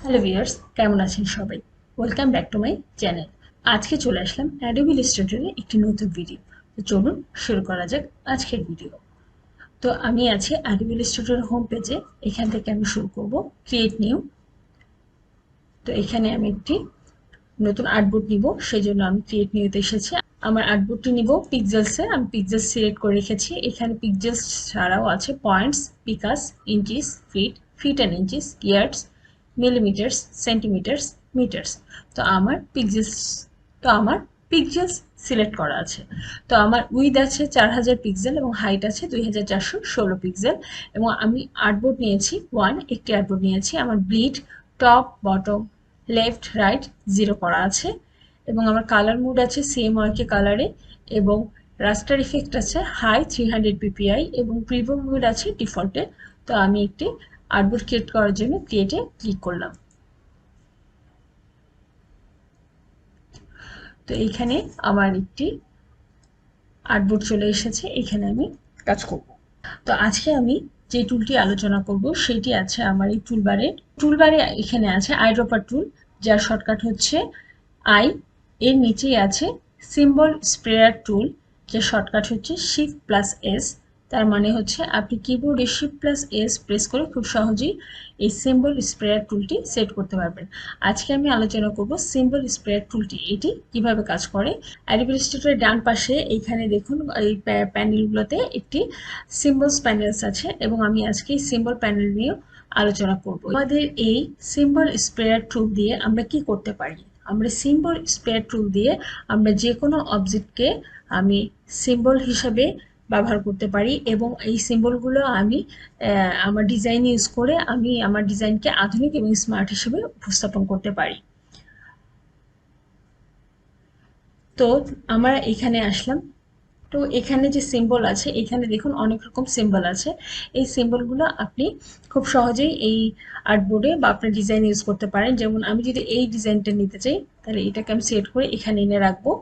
Hello viewers, কেমন আছেন সবাই? Welcome back to my channel. আজকে চলে আসলাম অ্যাডোবি ইলাস্ট্রেটরে একটি নতুন ভিডিও। তো চলুন শুরু করা যাক আজকের ভিডিও। তো আমি আছি অ্যাডোবি ইলাস্ট্রেটর হোম পেজে। এখান থেকে আমি শুরু করব ক্রিয়েট নিউ। তো এখানে আমি একটি নতুন আর্টবোর্ড নিব, সেই জন্য আমি ক্রিয়েট নিউতে এসেছি। আমার আর্টবোর্ডটি নিব পিক্সেলসে। আমি পিক্সেলস সিলেক্ট করে রেখেছি। এখানে পিক্সেলস ছাড়াও আছে points, picas, inches, feet, feet and inches, yards, millimetres, centimetres, metres. তো আমার পিক্সেলস সিলেক্ট করা আছে। তো আমার উইথ আছে 4000 পিক্সেল এবং হাইট আছে 2416 পিক্সেল। এবং আমি আর্টবোর্ড নিয়েছি একটি আর্টবোর্ড নিয়েছি। আমার bleed top bottom left right 0 করা আছে এবং আমার কালার মুড আছে CMYK কালারে এবং রাস্টার ইফেক্ট আছে হাই 300 ppi এবং প্রিভিউ মুড আছে ডিফল্টে। তো আমি একটি আর্টবোর্ড ক্রিয়েট করার জন্য ক্রিয়েটে ক্লিক করলাম। তো এইখানে আমার একটি আর্টবোর্ড চলে এসেছে। এখানে আমি কাজ করব। তো আজকে আমি যে টুলটি আলোচনা করব সেটি আছে আমার এই টুলবারে এখানে আছে আইড্রপার টুল, যার শর্টকাট হচ্ছে আই। এর নিচেই আছে সিম্বল স্প্রেয়ার টুল, যার শর্টকাট হচ্ছে Shift+S। তার মানে হচ্ছে আপনি কিবোর্ডে Shift+S প্রেস করে খুব সহজেই এই সিম্বল স্প্রেয়ার টুলটি সেট করতে পারবেন। আজকে আমি আলোচনা করব সিম্বল স্প্রেয়ার টুলটি এটি কিভাবে কাজ করে। অ্যাডোবি ইলাস্ট্রেটরের ডান পাশে এইখানে দেখুন এই প্যানেলগুলোতে একটি সিম্বলস প্যানেলস আছে এবং আমি আজকে এই সিম্বল প্যানেল নিয়ে আলোচনা করব। আমাদের এই সিম্বল স্প্রেয়ার টুল দিয়ে আমরা কি করতে পারি? আমরা সিম্বল স্প্রেয়ার টুল দিয়ে আমরা যে কোনো অবজেক্টকে আমি সিম্বল হিসাবে ব্যবহার করতে পারি এবং এই সিম্বলগুলো আমি আমার ডিজাইন ইউজ করে আমি আমার ডিজাইনকে আধুনিক এবং স্মার্ট হিসেবে উপস্থাপন করতে পারি। তো আমরা এখানে আসলাম। তো এখানে যে সিম্বল আছে, এখানে দেখুন অনেক রকম সিম্বল আছে। এই সিম্বলগুলো আপনি খুব সহজেই এই আর্টবোর্ডে বা আপনার ডিজাইন ইউজ করতে পারেন। যেমন আমি যদি এই ডিজাইনটা নিতে চাই, তাহলে এটাকে আমি সেট করে এখানে এনে রাখবো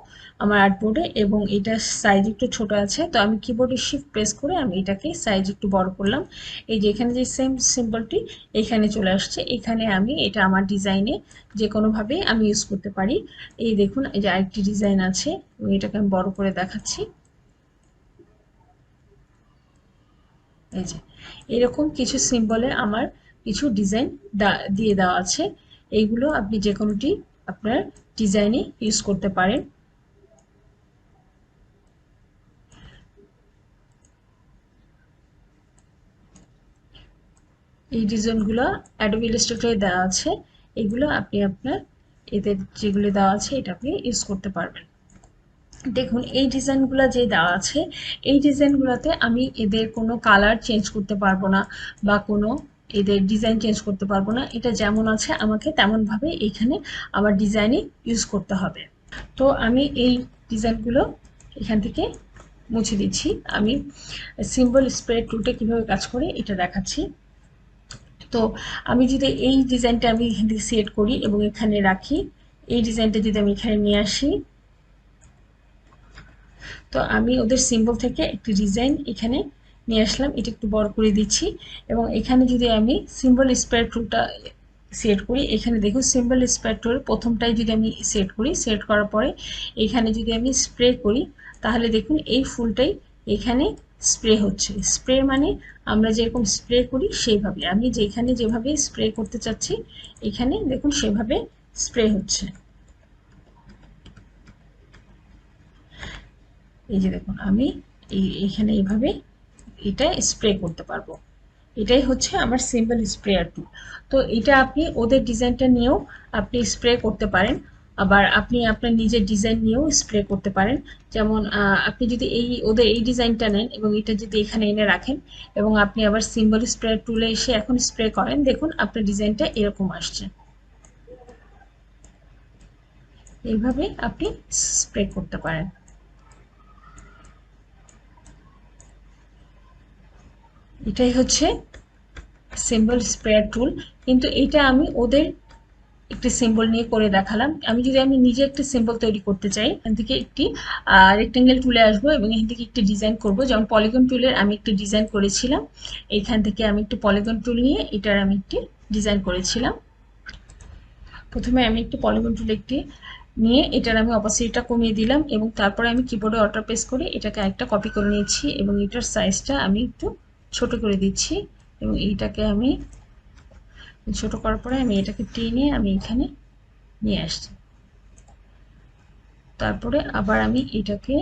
আমার আর্টবোর্ডে এবং এটা সাইজ একটু ছোট আছে। তো আমি কিবোর্ডে শিফট প্রেস করে আমি এটাকে সাইজ একটু বড় করলাম। এই যে এখানে যে সেম সিম্বলটি এখানে চলে আসছে। এখানে আমি এটা আমার ডিজাইনে যে কোনোভাবে আমি ইউজ করতে পারি। এই দেখুন, এই যে আরেকটি ডিজাইন আছে এবং এটাকে আমি বড় করে দেখাচ্ছি। এই যে এরকম কিছু সিম্বলে আমার কিছু ডিজাইন দিয়ে দেওয়া আছে। এইগুলো আপনি যে কোনোটি আপনার ডিজাইনে ইউজ করতে পারেন। এই ডিজাইনগুলো অ্যাডোবি ইলাস্ট্রেটরে দেওয়া আছে। এগুলো আপনি আপনার এদের যেগুলো দেওয়া আছে এটা আপনি ইউজ করতে পারবেন। দেখুন এই ডিজাইনগুলো যে দেওয়া আছে, এই ডিজাইনগুলোতে আমি এদের কোনো কালার চেঞ্জ করতে পারবো না বা কোনো এদের ডিজাইন চেঞ্জ করতে পারবো না। এটা যেমন আছে আমাকে তেমনভাবে এখানে আমার ডিজাইনে ইউজ করতে হবে। তো আমি এই ডিজাইনগুলো এখান থেকে মুছে দিচ্ছি। আমি সিম্বল স্প্রে টুলটা কীভাবে কাজ করে এটা দেখাচ্ছি। তো আমি যদি এই ডিজাইনটা আমি এখান থেকে সিলেক্ট করি এবং এখানে রাখি, এই ডিজাইনটা যদি আমি এখানে নিয়ে আসি, তো আমি ওদের সিম্বল থেকে একটি ডিজাইন এখানে নিয়ে আসলাম। এটা একটু বড় করে দিচ্ছি এবং এখানে যদি আমি সিম্বল স্প্রেড টুলটা সিলেক্ট করি, এখানে দেখুন সিম্বল স্প্রেড টুল প্রথমটাই যদি আমি সিলেক্ট করি, সিলেক্ট করার পরে এখানে যদি আমি স্প্রে করি, তাহলে দেখুন এই ফুলটাই এখানে স্প্রে হচ্ছে। স্প্রে মানে আমরা যেরকম স্প্রে করি সেইভাবে, আমি যেভাবে স্প্রে করতে চাচ্ছি এখানে দেখুন সেভাবে স্প্রে হচ্ছে। এই যে দেখুন আমি এইখানে এইভাবে এটা স্প্রে করতে পারবো। এটাই হচ্ছে আমার সিম্বল স্প্রেয়ার টুল। তো এটা আপনি ওদের ডিজাইনটা নিয়েও আপনি স্প্রে করতে পারেন, আবার আপনি আপনার নিজের ডিজাইন নিয়েও স্প্রে করতে পারেন। যেমন আপনি যদি ওদের এই ডিজাইনটা নেন এবং এটা যদি এখানে এনে রাখেন এবং আপনি আবার সিম্বল স্প্রেয়ার টুলে এসে এখন স্প্রে করেন, দেখুন আপনার ডিজাইনটা এরকম আসছে। এইভাবে আপনি স্প্রে করতে পারেন। এটাই হচ্ছে সিম্বল স্প্রেয়ার টুল। কিন্তু এটা আমি ওদের একটি সিম্বল নিয়ে করে দেখালাম। আমি নিজে একটা সিম্বল তৈরি করতে চাই, এখান থেকে একটি রেক্টেঙ্গেল টুলে আসবো এবং এখান থেকে একটি ডিজাইন করব। যেমন পলিগন টুলের আমি একটি ডিজাইন করেছিলাম, এখান থেকে আমি একটি পলিগন টুল নিয়ে এটার আমি একটি ডিজাইন করেছিলাম। প্রথমে আমি একটি পলিগন টুল নিয়ে এটার আমি অপাসিটিটা কমিয়ে দিলাম এবং তারপরে আমি কিবোর্ডে অল্টার প্রেস করে এটাকে একটা কপি করে নিয়েছি এবং এটার সাইজটা আমি একটু ছোট করে দিচ্ছি এবং এইটাকে আমি ছোট করার পরে আমি এটাকে টেনে আমি এখানে নিয়ে আসছি। তারপরে আবার আমি এটাকে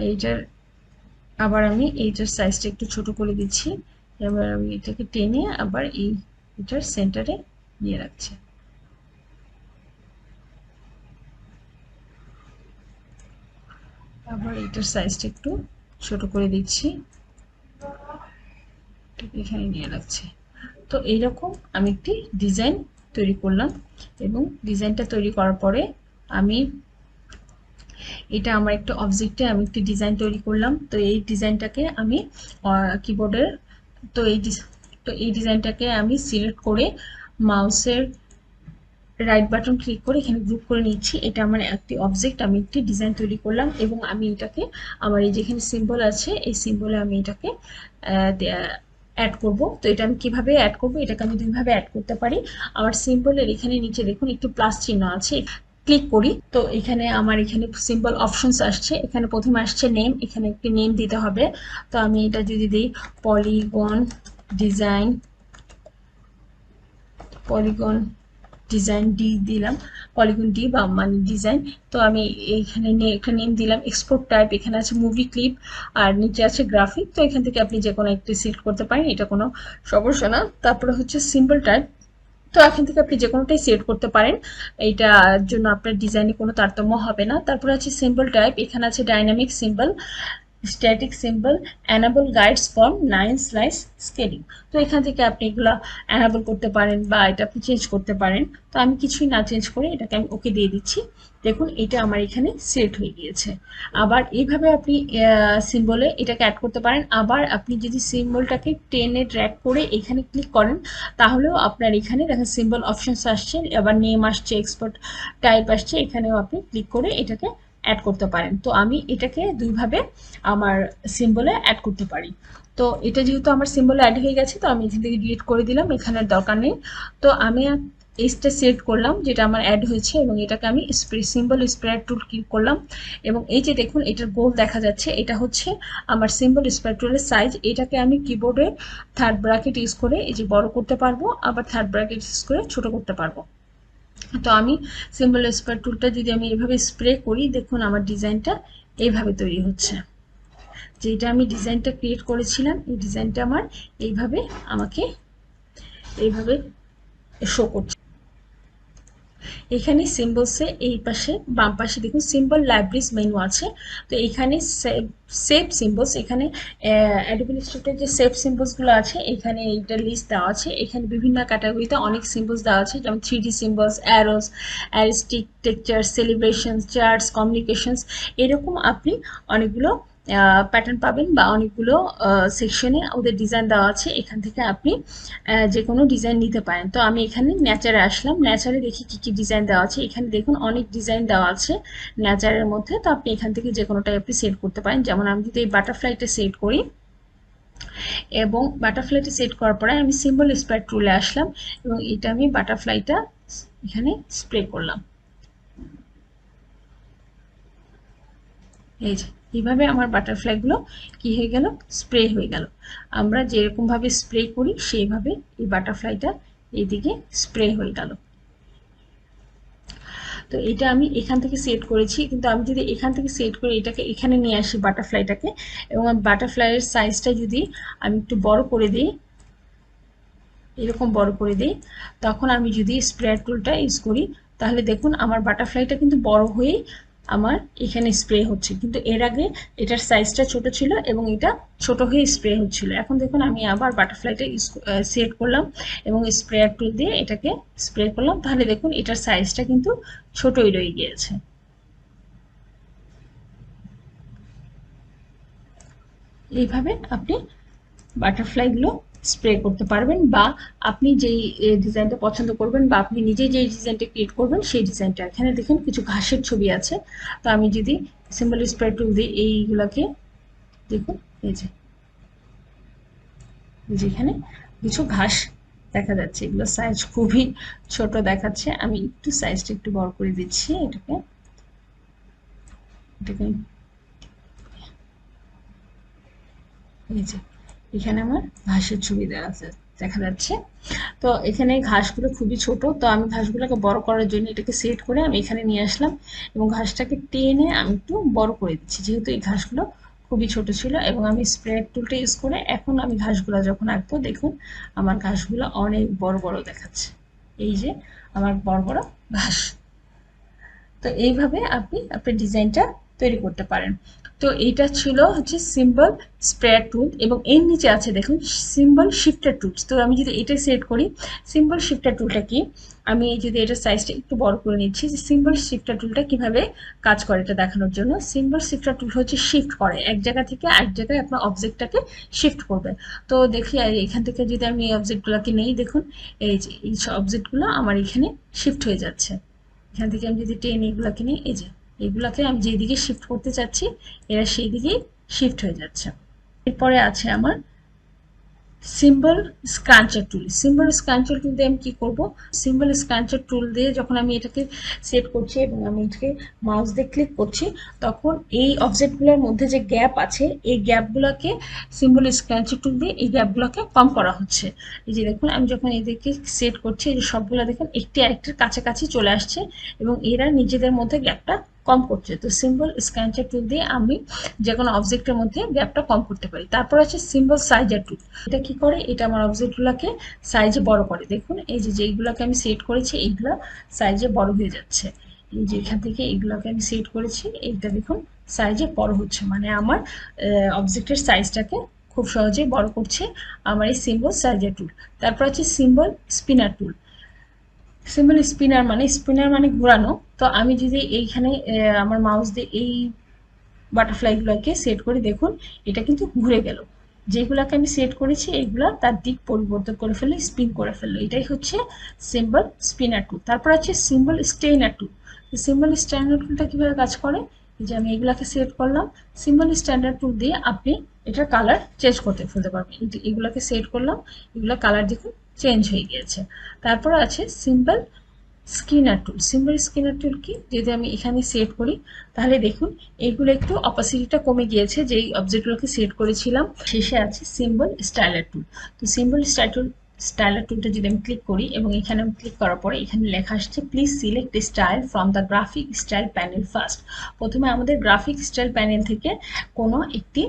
এইটার আবার আমি এইটার সাইজটা একটু ছোট করে দিচ্ছি। এবার আমি এটাকে টেনে আবার এটার সেন্টারে নিয়ে রাখছি। আবার এটার সাইজটা একটু ছোট করে দিচ্ছি, এখানে নিয়ে রাখছি। তো এইরকম আমি একটি ডিজাইন তৈরি করলাম এবং ডিজাইনটা তৈরি করার পরে আমি এটা আমার একটা অবজেক্টে আমি একটি ডিজাইন তৈরি করলাম। তো এই ডিজাইনটাকে আমি কিবোর্ডের তো এই ডিজাইনটাকে আমি সিলেক্ট করে মাউসের রাইট বাটন ক্লিক করে এখানে গ্রুপ করে নিচ্ছি। এটা আমার একটি অবজেক্ট, আমি একটি ডিজাইন তৈরি করলাম এবং আমি এটাকে আমার এই যেখানে সিম্বল আছে এই সিম্বলে আমি এটাকে অ্যাড করব। তো এটা আমি কিভাবে অ্যাড করব, এটাকে আমি দুইভাবে অ্যাড করতে পারি। আমার সিম্বলের এখানে নিচে দেখুন একটু প্লাস চিহ্ন আছে, ক্লিক করি। তো এখানে আমার এখানে সিম্বল অপশনস আসছে, এখানে প্রথমে আসছে নেম, এখানে একটি নেম দিতে হবে। তো আমি এটা যদি দিই polygon design, polygon design D দিলাম, পলিগন ডি বা মানে ডিজাইন। তো আমি এইখানে একটা নেম দিলাম। এক্সপোর্ট টাইপ এখানে আছে মুভি ক্লিপ আর নিচে আছে গ্রাফিক। তো এখান থেকে আপনি যে কোনো একটি সিলেক্ট করতে পারেন, এটা কোনো সমস্যা না। তারপরে হচ্ছে সিম্বল টাইপ, তো এখান থেকে আপনি যে কোনোটাই সিলেক্ট করতে পারেন, এইটার জন্য আপনার ডিজাইনে কোনো তারতম্য হবে না। তারপরে আছে সিম্বল টাইপ, এখানে আছে dynamic symbol, static symbol, enable guides for 9 slice scaling. তো এখান থেকে আপনি এগুলো অ্যানাবল করতে পারেন বা এটা আপনি চেঞ্জ করতে পারেন। তো আমি কিছুই না চেঞ্জ করে এটাকে আমি ওকে দিয়ে দিচ্ছি। দেখুন এটা আমার এখানে সেট হয়ে গিয়েছে। আবার এইভাবে আপনি সিম্বলে এটাকে অ্যাড করতে পারেন। আবার আপনি যদি সিম্বলটাকে টেনে ড্র্যাগ করে এখানে ক্লিক করেন, তাহলেও আপনার এখানে দেখেন সিম্বল অপশনস আসছে, আবার নেম আসছে, এক্সপোর্ট টাইপ আসছে, এখানেও আপনি ক্লিক করে এটাকে অ্যাড করতে পারেন। তো আমি এটাকে দুইভাবে আমার সিম্বলে অ্যাড করতে পারি। তো এটা যেহেতু আমার সিম্বলে অ্যাড হয়ে গেছে, তো আমি এখান থেকে ডিলিট করে দিলাম, এখানের দরকার নেই। তো আমি এইটা সিলেক্ট করলাম যেটা আমার অ্যাড হয়েছে এবং এটাকে আমি সিম্বল স্প্রেড টুল ক্লিক করলাম এবং এই যে দেখুন এটার গোল দেখা যাচ্ছে, এটা হচ্ছে আমার সিম্বল স্প্রেড টুলের সাইজ। এটাকে আমি কিবোর্ডে থার্ড ব্র্যাকেট ইউজ করে এই যে বড় করতে পারবো, আবার থার্ড ব্র্যাকেট ইউজ করে ছোট করতে পারবো। তো আমি সিম্বল স্প্রে টুলটা যদি আমি এভাবে স্প্রে করি, দেখুন আমার ডিজাইনটা এইভাবে তৈরি হচ্ছে। যেটা আমি ডিজাইনটা ক্রিয়েট করেছিলাম এই ডিজাইনটা আমার এইভাবে আমাকে এইভাবে শো করছে। এখানে সিম্বলসে এই পাশে বাম পাশে দেখুন সিম্বল লাইব্রেরিজ মেনু আছে। তো এখানে সেভ সিম্বলস, এখানে অ্যাডোবি ইলাস্ট্রেটর যে সেভ সিম্বলসগুলো আছে এখানে এইটা লিস্ট দেওয়া আছে। এখানে বিভিন্ন ক্যাটাগরিতে অনেক সিম্বলস দেওয়া আছে, যেমন 3D symbols, arrows, artistic, texture, celebrations, charts, communications, এরকম আপনি অনেকগুলো প্যাটার্ন পাবেন বা অনেকগুলো সেকশনে ওদের ডিজাইন দেওয়া আছে। এখান থেকে আপনি যে কোনো ডিজাইন নিতে পারেন। তো আমি এখানে নেচারে আসলাম, নেচারে দেখি কি কি ডিজাইন দেওয়া আছে। এখানে দেখুন অনেক ডিজাইন দেওয়া আছে নেচারের মধ্যে। তো আপনি এখান থেকে যে কোনোটাই আপনি সেট করতে পারেন। যেমন আমি যদি এই বাটারফ্লাইটা সেট করি এবং বাটারফ্লাইটা সেট করার পরে আমি সিম্বল স্প্রেড টুলে আসলাম এবং এটা আমি বাটারফ্লাইটা এখানে স্প্রে করলাম। এই যে এইভাবে আমার বাটারফ্লাইগুলো কি হয়ে গেল, স্প্রে হয়ে গেল। আমরা যেরকম ভাবে স্প্রে করি সেইভাবে এই বাটারফ্লাইটা এইদিকে স্প্রে হয়ে গেল। তো এটা আমি এখান থেকে সেট করেছি, কিন্তু আমি যদি এখান থেকে সেট করে এটাকে এখানে নিয়ে আসি বাটারফ্লাইটাকে এবং বাটারফ্লাইয়ের সাইজটা যদি আমি একটু বড় করে দিই, এরকম বড় করে দিই, তখন আমি যদি স্প্রে টুলটা ইউজ করি তাহলে দেখুন আমার বাটারফ্লাইটা কিন্তু বড় হয়ে আমার এখানে স্প্রে হচ্ছে, কিন্তু এর আগে এটার সাইজটা ছোট ছিল এবং এটা ছোট হয়ে স্প্রে হচ্ছিল। এখন দেখুন আমি আবার বাটারফ্লাইটা সেট করলাম এবং স্প্রে টুল দিয়ে এটাকে স্প্রে করলাম, তাহলে দেখুন এটার সাইজটা কিন্তু ছোটই রয়ে গিয়েছে। এইভাবে আপনি বাটারফ্লাইগুলো স্প্রে করতে পারবেন বা আপনি যেই ডিজাইনটা পছন্দ করবেন বা আপনি নিজে যেই ডিজাইনটা ক্রিয়েট করবেন সেই ডিজাইনটা। এখানে দেখুন কিছু ঘাসের ছবি আছে, তো আমি যদি সিম্বল স্প্রে টুল দিই এইগুলাকে দেখুন এই যে যেখানে কিছু ঘাস দেখা যাচ্ছে, এগুলো সাইজ খুবই ছোট দেখাচ্ছে। আমি একটু সাইজটা একটু বড় করে দিচ্ছি এটাকে। এটাকে এই যে এখানে আমার ঘাসের ছবি দেখা যাচ্ছে। তো এখানে ঘাসগুলো খুবই ছোট, তো আমি ঘাসগুলোকে বড় করার জন্য এটাকে সেট করে আমি এখানে নিয়ে আসলাম এবং ঘাসটাকে টেনে আমি একটু বড় করে দিচ্ছি, যেহেতু এই ঘাসগুলো খুবই ছোট ছিল। এবং আমি স্প্রে টুলটা ইউজ করে এখন আমি ঘাসগুলো যখন আঁকবো, দেখুন আমার ঘাসগুলো অনেক বড় বড় দেখাচ্ছে। এই যে আমার বড় বড় ঘাস। তো এইভাবে আপনি আপনার ডিজাইনটা তৈরি করতে পারেন। তো এইটা ছিল হচ্ছে সিম্বল স্প্রেয়ার টুল, এবং এর নিচে আছে দেখুন সিম্বল শিফটার টুলস। তো আমি যদি এটা সেট করি, সিম্বল শিফটার টুলটা কি, আমি যদি এটা সাইজটা একটু বড় করে নিচ্ছি, যে সিম্বল শিফটার টুলটা কিভাবে কাজ করে এটা দেখানোর জন্য। সিম্বল শিফটার টুল হচ্ছে শিফট করে, এক জায়গা থেকে আরেক জায়গায় আপনার অবজেক্টটাকে শিফট করবে। তো দেখি এখান থেকে যদি আমি এই অবজেক্টগুলোকে নেই, দেখুন এই যে এই অবজেক্টগুলো আমার এখানে শিফট হয়ে যাচ্ছে। এখান থেকে আমি যদি টেন এগুলাকে নিই, এই যে এগুলাকে আমি যেদিকে শিফট করতে চাচ্ছি এরা সেই দিকেই শিফট হয়ে যাচ্ছে। এরপরে আছে আমার সিম্বল স্ক্রাঞ্চার টুল। সিম্বল স্ক্রাঞ্চার টুল দিয়ে আমি কি করব, সিম্বল স্ক্রাঞ্চার টুল দিয়ে যখন আমি এটাকে সেট করছি এবং আমি এটাকে মাউস দিয়ে ক্লিক করছি, তখন এই অবজেক্টগুলোর মধ্যে যে গ্যাপ আছে এই গ্যাপগুলোকে সিম্বল স্ক্রাঞ্চার টুল দিয়ে এই গ্যাপগুলোকে কম করা হচ্ছে। এই যে দেখুন আমি যখন এদেরকে সেট করছি, এই যে সবগুলো দেখুন একটি আরেকটার কাছাকাছি চলে আসছে এবং এরা নিজেদের মধ্যে গ্যাপটা কম করছে। তো সিম্বল স্ক্রাঞ্চার টুল দিয়ে আমি যে কোনো অবজেক্টের মধ্যে গ্যাপটা কম করতে পারি। তারপর আছে সিম্বল সাইজার টুল। এটা কি করে, এটা আমার অবজেক্টগুলোকে সাইজে বড় করে। দেখুন এই যে যেইগুলোকে আমি সেট করেছি এইগুলো সাইজে বড় হয়ে যাচ্ছে। এই যে এখান থেকে এইগুলোকে আমি সেট করেছি, এইটা দেখুন সাইজে বড় হচ্ছে, মানে আমার অবজেক্টের সাইজটাকে খুব সহজেই বড় করছে আমার এই সিম্বল সাইজার টুল। তারপর আছে সিম্বল স্পিনার টুল। সিম্বল স্পিনার মানে ঘোরানো। তো আমি যদি এইখানে আমার মাউস দিয়ে এই বাটারফ্লাইগুলোকে সেট করে, দেখুন এটা কিন্তু ঘুরে গেল। যেগুলোকে আমি সেট করেছি এইগুলা তার দিক পরিবর্তন করে ফেললো, স্পিন করে ফেললো। এটাই হচ্ছে সিম্বল স্পিনার টুল। তারপর আছে সিম্বল স্টেইনার টুল। সিম্বল স্টেইনার টুলটা কিভাবে কাজ করে, যে আমি এগুলাকে সেট করলাম, সিম্বল স্ট্যান্ডার্ড টুল দিয়ে আপনি এটার কালার চেঞ্জ করতে ফেলতে পারবেন। এগুলাকে সেট করলাম, এগুলো কালার দেখুন চেঞ্জ হয়ে গিয়েছে। তারপর আছে সিম্বল স্কিনার টুল। সিম্বল স্কিনার টুল কি, যদি আমি এখানে সেট করি তাহলে দেখুন এইগুলো একটু অপাসিটিটা কমে গিয়েছে যেই অবজেক্টগুলোকে সেট করেছিলাম। শেষে আছে সিম্বল স্টাইলার টুল। তো সিম্বল স্টাইলার টুলটা যদি আমি ক্লিক করি এবং এখানে আমি ক্লিক করার পরে এখানে লেখা আসছে please select style from the graphic style panel first. প্রথমে আমাদের গ্রাফিক স্টাইল প্যানেল থেকে কোনো একটি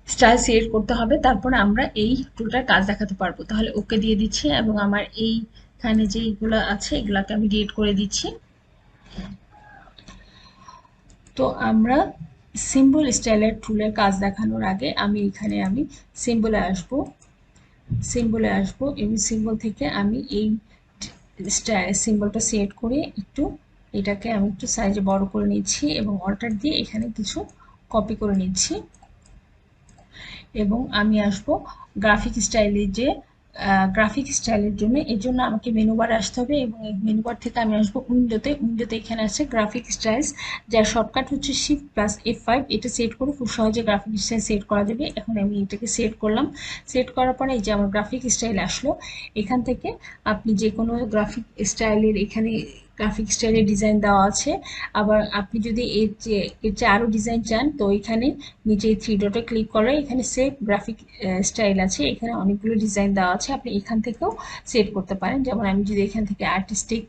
স্টাইল সিলেক্ট করতে হবে, তারপরে আমরা এই টুলটার কাজ দেখাতে পারবো। তাহলে ওকে দিয়ে দিচ্ছি এবং আমার এইখানে যেইগুলো আছে এগুলাকে আমি ডিলিট করে দিচ্ছি। তো আমরা সিম্বল স্টাইলের টুলের কাজ দেখানোর আগে আমি সিম্বলে আসবো এবং সিম্বল থেকে আমি এই সিম্বলটা সিলেক্ট করে এটাকে আমি একটু সাইজে বড় করে নিচ্ছি এবং অল্টার দিয়ে এখানে কিছু কপি করে নিচ্ছি। এবং আমি আসব গ্রাফিক স্টাইলের জন্য। এর জন্য আমাকে মেনু বারে আসতে হবে এবং এই মেনু বার থেকে আমি আসবো উইন্ডোতে এখানে আছে গ্রাফিক স্টাইলস, যার শর্টকাট হচ্ছে শিফট প্লাস F5। এটা সেট করে খুব সহজে গ্রাফিক স্টাইল সেট করা যাবে। এখন আমি এটাকে সেট করলাম, সেট করার পরে এই যে আমার গ্রাফিক স্টাইল আসলো। এখান থেকে আপনি যে কোনো গ্রাফিক স্টাইলের এখানে গ্রাফিক স্টাইলের ডিজাইন দেওয়া আছে। আবার আপনি যদি এর চেয়ে আরও ডিজাইন চান, তো এখানে নিচে থ্রি ডটে ক্লিক করে এখানে সেভ গ্রাফিক স্টাইল আছে, এখানে অনেকগুলো ডিজাইন দেওয়া আছে, আপনি এখান থেকেও সেট করতে পারেন। যেমন আমি যদি এখান থেকে আর্টিস্টিক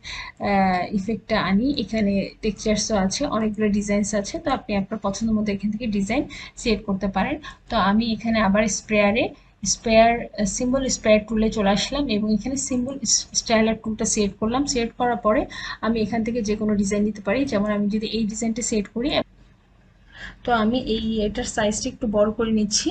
ইফেক্টটা আনি, এখানে টেক্সচার্সও আছে, অনেকগুলো ডিজাইনস আছে, তো আপনি আপনার পছন্দ মতো এখান থেকে ডিজাইন সেট করতে পারেন। তো আমি এখানে আবার সিম্বল স্প্রেয়ার টুলে চলে আসলাম এবং এখানে সিম্বল স্টাইলার টুলটা সেট করলাম। সেট করার পরে আমি এখান থেকে যে কোনো ডিজাইন দিতে পারি। যেমন আমি যদি এই ডিজাইনটা সেট করি, তো আমি এটার সাইজটা একটু বড় করে নিচ্ছি।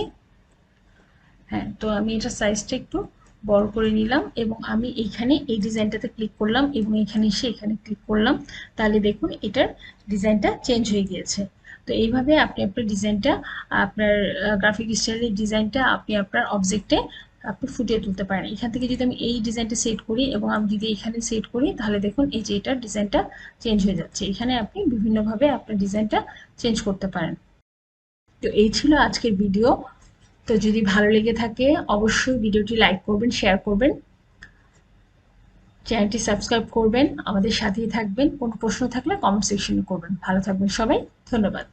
হ্যাঁ, তো আমি এটার সাইজটা একটু বড় করে নিলাম এবং আমি এইখানে এই ডিজাইনটাতে ক্লিক করলাম এবং এখানে এসে এখানে ক্লিক করলাম। তাহলে দেখুন এটার ডিজাইনটা চেঞ্জ হয়ে গিয়েছে। তো এইভাবে আপনি আপনার ডিজাইনটা, আপনার গ্রাফিক স্টাইলের ডিজাইনটা আপনি আপনার অবজেক্টে আপনি ফুটিয়ে তুলতে পারেন। এখান থেকে যদি আমি এই ডিজাইনটা সেট করি এবং আমি যদি এখানে সেট করি, তাহলে দেখুন এই যে এটার ডিজাইনটা চেঞ্জ হয়ে যাচ্ছে। এখানে আপনি বিভিন্নভাবে আপনার ডিজাইনটা চেঞ্জ করতে পারেন। তো এই ছিল আজকের ভিডিও। তো যদি ভালো লেগে থাকে অবশ্যই ভিডিওটি লাইক করবেন, শেয়ার করবেন, চ্যানেলটি সাবস্ক্রাইব করবেন, আমাদের সাথেই থাকবেন। কোনো প্রশ্ন থাকলে কমেন্ট সেকশনে করবেন। ভালো থাকবেন সবাই, ধন্যবাদ।